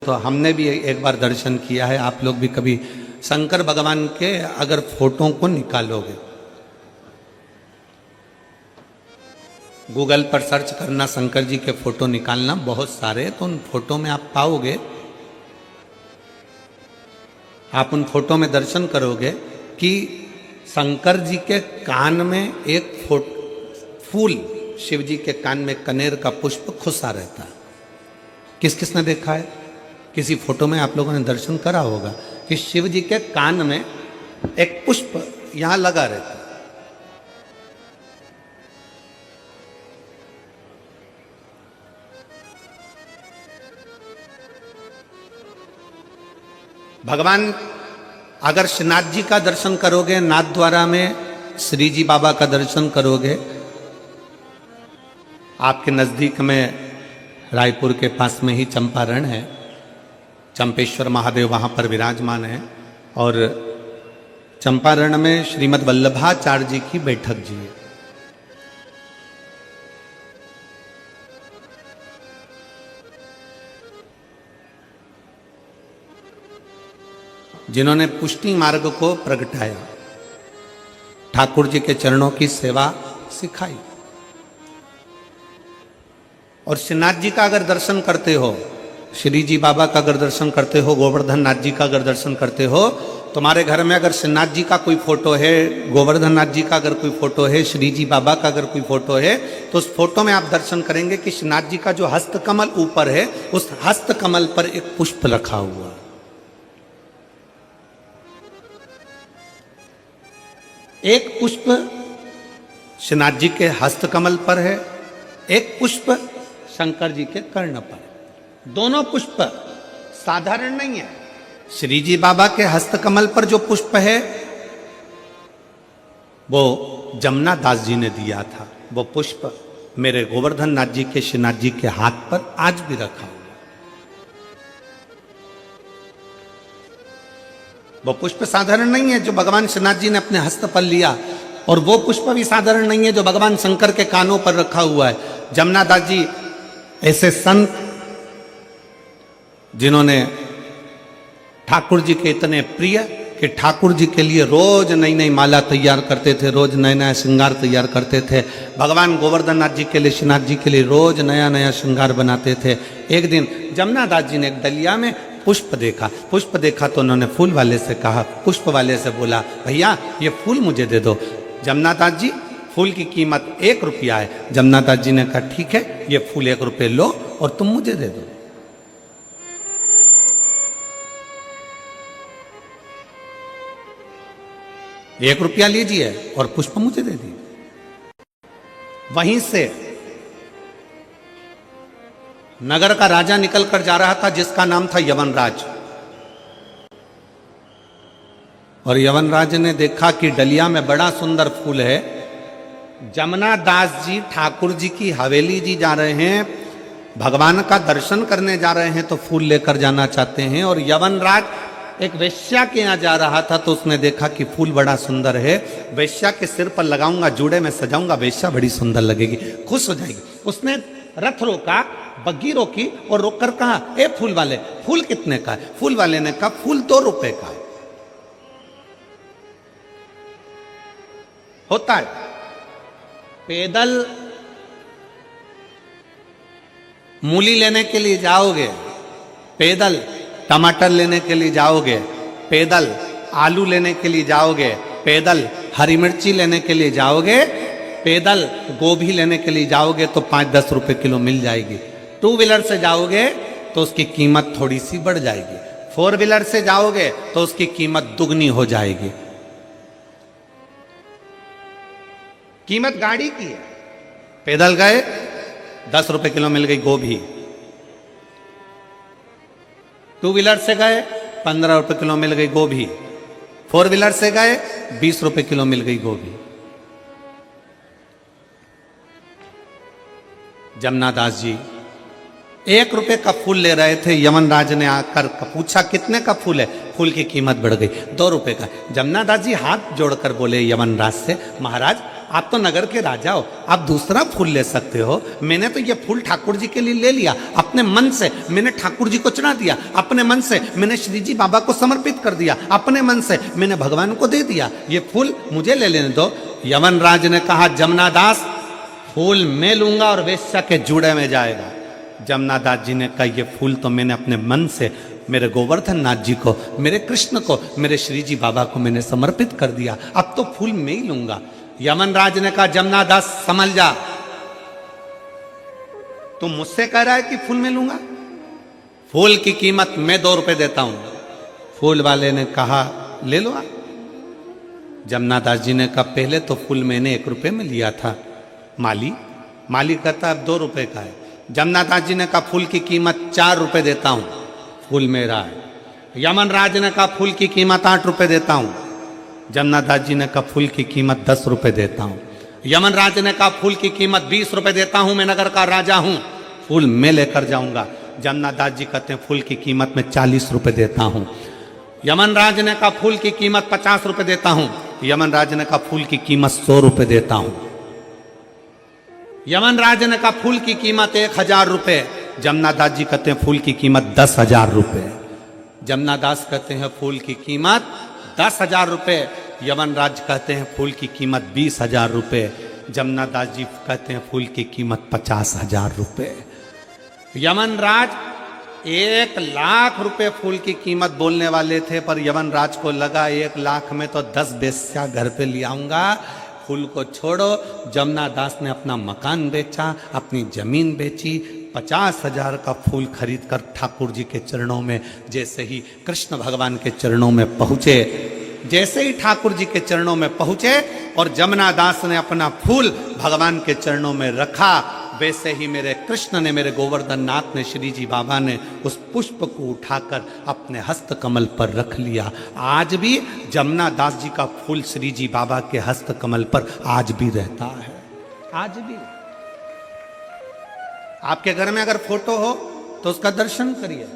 तो हमने भी एक बार दर्शन किया है। आप लोग भी कभी शंकर भगवान के अगर फोटो को निकालोगे, गूगल पर सर्च करना शंकर जी के फोटो निकालना, बहुत सारे, तो उन फोटो में आप पाओगे, आप उन फोटो में दर्शन करोगे कि शंकर जी के कान में एक फूल, शिव जी के कान में कनेर का पुष्प खुसा रहता है। किस किसने देखा है? किसी फोटो में आप लोगों ने दर्शन करा होगा कि शिव जी के कान में एक पुष्प यहां लगा रहता है। भगवान अगर श्रीनाथ जी का दर्शन करोगे, नाथ द्वारा में श्री जी बाबा का दर्शन करोगे, आपके नजदीक में रायपुर के पास में ही चंपारण है, चंपेश्वर महादेव वहाँ पर विराजमान है, और चंपारण में श्रीमद् वल्लभाचार्य जी की बैठक जी है। जिन्होंने पुष्टि मार्ग को प्रगटाया, ठाकुर जी के चरणों की सेवा सिखाई। और श्रीनाथ जी का अगर दर्शन करते हो, श्री जी बाबा का अगर दर्शन करते हो, गोवर्धन नाथ जी का अगर दर्शन करते हो, तुम्हारे घर में अगर श्रीनाथ जी का कोई फोटो है, गोवर्धन नाथ जी का अगर कोई फोटो है, श्री जी बाबा का अगर कोई फोटो है, तो उस फोटो में आप दर्शन करेंगे कि श्रीनाथ जी का जो हस्तकमल ऊपर है, उस हस्तकमल पर एक पुष्प रखा हुआ है। एक पुष्प श्रीनाथ जी के हस्तकमल पर है, एक पुष्प शंकर जी के कर्ण पर। दोनों पुष्प साधारण नहीं है। श्री जी बाबा के हस्तकमल पर जो पुष्प है वो जमुना दास जी ने दिया था। वो पुष्प मेरे गोवर्धन नाथ जी के, श्रीनाथ जी के हाथ पर आज भी रखा हुआ। वो पुष्प साधारण नहीं है जो भगवान श्रीनाथ जी ने अपने हस्त पर लिया, और वो पुष्प भी साधारण नहीं है जो भगवान शंकर के कानों पर रखा हुआ है। जमुना दास जी ऐसे संत जिन्होंने ठाकुर जी के इतने प्रिय कि ठाकुर जी के लिए रोज नई नई माला तैयार करते थे, रोज नया नया श्रृंगार तैयार करते थे। भगवान गोवर्धन नाथ जी के लिए, श्रीनाथ जी के लिए रोज नया नया श्रृंगार बनाते थे। एक दिन जमुना दास जी ने एक दलिया में पुष्प देखा तो उन्होंने फूल वाले से कहा, पुष्प वाले से बोला, भैया ये फूल मुझे दे दो। जमुना दास जी, फूल की कीमत 1 रुपया है। जमुना दास जी ने कहा, ठीक है, ये फूल 1 रुपये लो और तुम मुझे दे दो। 1 रुपया लीजिए और पुष्प मुझे दे दिए। वहीं से नगर का राजा निकल कर जा रहा था जिसका नाम था यवनराज, और यवनराज ने देखा कि डलिया में बड़ा सुंदर फूल है। जमुना दास जी ठाकुर जी की हवेली जी जा रहे हैं, भगवान का दर्शन करने जा रहे हैं, तो फूल लेकर जाना चाहते हैं। और यवनराज एक वेश्या के यहाँ जा रहा था, तो उसने देखा कि फूल बड़ा सुंदर है, वेश्या के सिर पर लगाऊंगा, जूड़े में सजाऊंगा, वेश्या बड़ी सुंदर लगेगी, खुश हो जाएगी। उसने रथ रोका, बग्गी रोकी और रोककर कहा, ए फूल वाले, फूल कितने का है? फूल वाले ने कहा, फूल 2 रुपए का है। होता है पैदल मूली लेने के लिए जाओगे, पैदल टमाटर लेने के लिए जाओगे, पैदल आलू लेने के लिए जाओगे, पैदल हरी मिर्ची लेने के लिए जाओगे, पैदल गोभी लेने के लिए जाओगे तो 5-10 रुपए किलो मिल जाएगी। 2 व्हीलर से जाओगे तो उसकी कीमत थोड़ी सी बढ़ जाएगी, 4 व्हीलर से जाओगे तो उसकी कीमत दुगनी हो जाएगी। कीमत गाड़ी की है। पैदल गए 10 रुपए किलो मिल गई गोभी, 2 व्हीलर से गए 15 रुपए किलो मिल गई गोभी, 4 व्हीलर से गए 20 रुपए किलो मिल गई गोभी। जमुना दास जी 1 रुपए का फूल ले रहे थे, यवनराज ने आकर पूछा, कितने का फूल है? फूल की कीमत बढ़ गई, 2 रुपए का। जमुना दास जी हाथ जोड़कर बोले यवनराज से, महाराज आप तो नगर के राजा हो, आप दूसरा फूल ले सकते हो। मैंने तो ये फूल ठाकुर जी के लिए ले लिया, अपने मन से मैंने ठाकुर जी को चढ़ा दिया, अपने मन से मैंने श्री जी बाबा को समर्पित कर दिया, अपने मन से मैंने भगवान को दे दिया, ये फूल मुझे ले लेने दो। यमन राज ने कहा जमुना दास फूल मैं लूंगा और वेश्या के जूड़े में जाएगा। जमुना दास जी ने कहा ये फूल तो मैंने अपने मन से मेरे गोवर्धन नाथ जी को, मेरे कृष्ण को, मेरे श्री जी बाबा को मैंने समर्पित कर दिया, अब तो फूल मैं ही लूंगा। यमन राज ने कहा जमुना दास समझ जा, तुम मुझसे कह रहा है कि फूल मैं लूंगा, फूल की कीमत मैं 2 रुपए देता हूं। फूल वाले ने कहा ले लो आप। जमुना दास जी ने कहा पहले तो फूल मैंने 1 रुपए में लिया था, माली कहता अब 2 रुपए का है। जमुना दास जी ने कहा फूल की कीमत 4 रुपए देता हूं, फूल मेरा है। यमन राज ने कहा फूल की कीमत 8 रुपए देता हूं। जमुना दास जी ने कहा फूल की कीमत 10 रुपए देता हूं। यमन राज ने कहा फूल की कीमत 20 रुपए देता हूं, मैं नगर का राजा हूं, फूल मैं लेकर जाऊंगा। जमुना दास जी कहते हैं फूल की कीमत में 40 रुपए देता हूं। यमन राज ने कहा फूल की कीमत 50 रुपए देता हूं। यमन राज ने कहा फूल की कीमत 100 रुपए देता हूं। यमन राज ने कहा फूल की कीमत 1000 रुपए। जमुना दास जी कहते हैं फूल की कीमत 10,000 रुपए। जमुना दास कहते हैं फूल की कीमत 10,000 रुपए। यमन राज कहते हैं फूल की कीमत 20,000 रुपए। जमुना दास जी कहते हैं फूल की कीमत 50,000 रुपए। यमन राज 1 लाख रुपए फूल की कीमत बोलने वाले थे, पर यमन राज को लगा 1 लाख में तो 10 वेश्या घर पे ले आऊंगा, फूल को छोड़ो। जमुना दास ने अपना मकान बेचा, अपनी जमीन बेची, 50,000 का फूल खरीद कर ठाकुर जी के चरणों में जैसे ही कृष्ण भगवान के चरणों में पहुंचे, जैसे ही ठाकुर जी के चरणों में पहुंचे और जमुना दास ने अपना फूल भगवान के चरणों में रखा, वैसे ही मेरे कृष्ण ने, मेरे गोवर्धन नाथ ने, श्री जी बाबा ने उस पुष्प को उठाकर अपने हस्त कमल पर रख लिया। आज भी जमुना दास जी का फूल श्री जी बाबा के हस्त कमल पर आज भी रहता है। आज भी आपके घर में अगर फोटो हो तो उसका दर्शन करिए,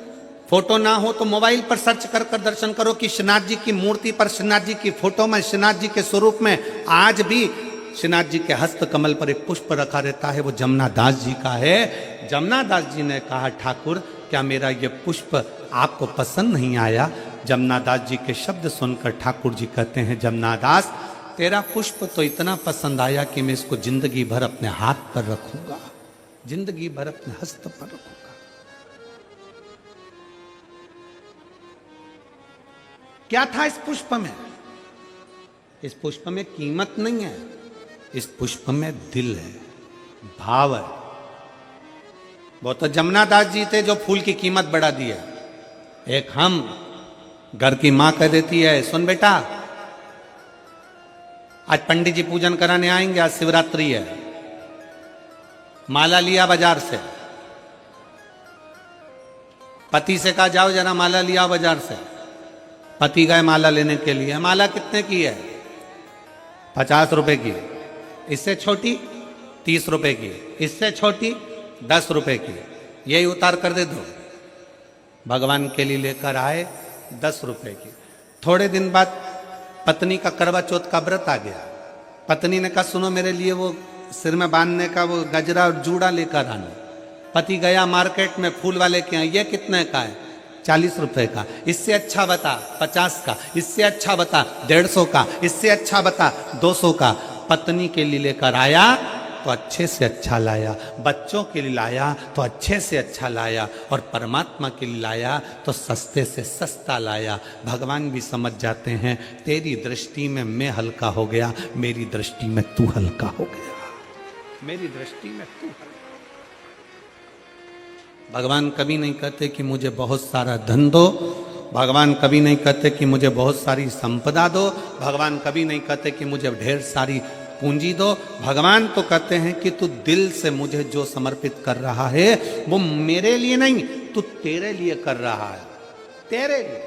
फोटो ना हो तो मोबाइल पर सर्च कर कर दर्शन करो कि श्रीनाथ जी की मूर्ति पर, श्रीनाथ जी की फोटो में, श्रीनाथ जी के स्वरूप में आज भी श्रीनाथ जी के हस्त कमल पर एक पुष्प रखा रहता है, वो जमुना दास जी का है। जमुना दास जी ने कहा ठाकुर क्या मेरा ये पुष्प आपको पसंद नहीं आया? जमुना दास जी के शब्द सुनकर ठाकुर जी कहते हैं जमुना दास तेरा पुष्प तो इतना पसंद आया कि मैं इसको जिंदगी भर अपने हाथ पर रखूंगा, जिंदगी भर अपने हस्त पर रखूंगा। क्या था इस पुष्प में? इस पुष्प में कीमत नहीं है, इस पुष्प में दिल है, भाव है। वो तो जमुना दास जी थे जो फूल की कीमत बढ़ा दी है। एक हम घर की मां कह देती है सुन बेटा आज पंडित जी पूजन कराने आएंगे, आज शिवरात्रि है, माला लिया बाजार से। पति से कहा जाओ जरा माला लिया बाजार से। पति गए माला लेने के लिए। माला कितने की है? 50 रुपए की। इससे छोटी 30 रुपए की, इससे छोटी 10 रुपए की, यही उतार कर दे दो। भगवान के लिए लेकर आए 10 रुपए की। थोड़े दिन बाद पत्नी का करवा चौथ का व्रत आ गया। पत्नी ने कहा सुनो मेरे लिए वो सिर में बांधने का वो गजरा और जूड़ा लेकर आना। पति गया मार्केट में फूल वाले के यहाँ, ये कितने का है? 40 रुपए का। इससे अच्छा बता 50 का, इससे अच्छा बता 150 का, इससे अच्छा बता 200 का। पत्नी के लिए लेकर आया तो अच्छे से अच्छा लाया, बच्चों के लिए लाया तो अच्छे से अच्छा लाया, और परमात्मा के लिए लाया तो सस्ते से सस्ता लाया। भगवान भी समझ जाते हैं तेरी दृष्टि में मैं हल्का हो गया, मेरी दृष्टि में तू हल्का हो गया, मेरी दृष्टि में तू हल्का। भगवान कभी नहीं कहते कि मुझे बहुत सारा धन दो, भगवान कभी नहीं कहते कि मुझे बहुत सारी संपदा दो, भगवान कभी नहीं कहते कि मुझे ढेर सारी पूंजी दो। भगवान तो कहते हैं कि तू दिल से मुझे जो समर्पित कर रहा है वो मेरे लिए नहीं, तू तेरे लिए कर रहा है, तेरे लिए।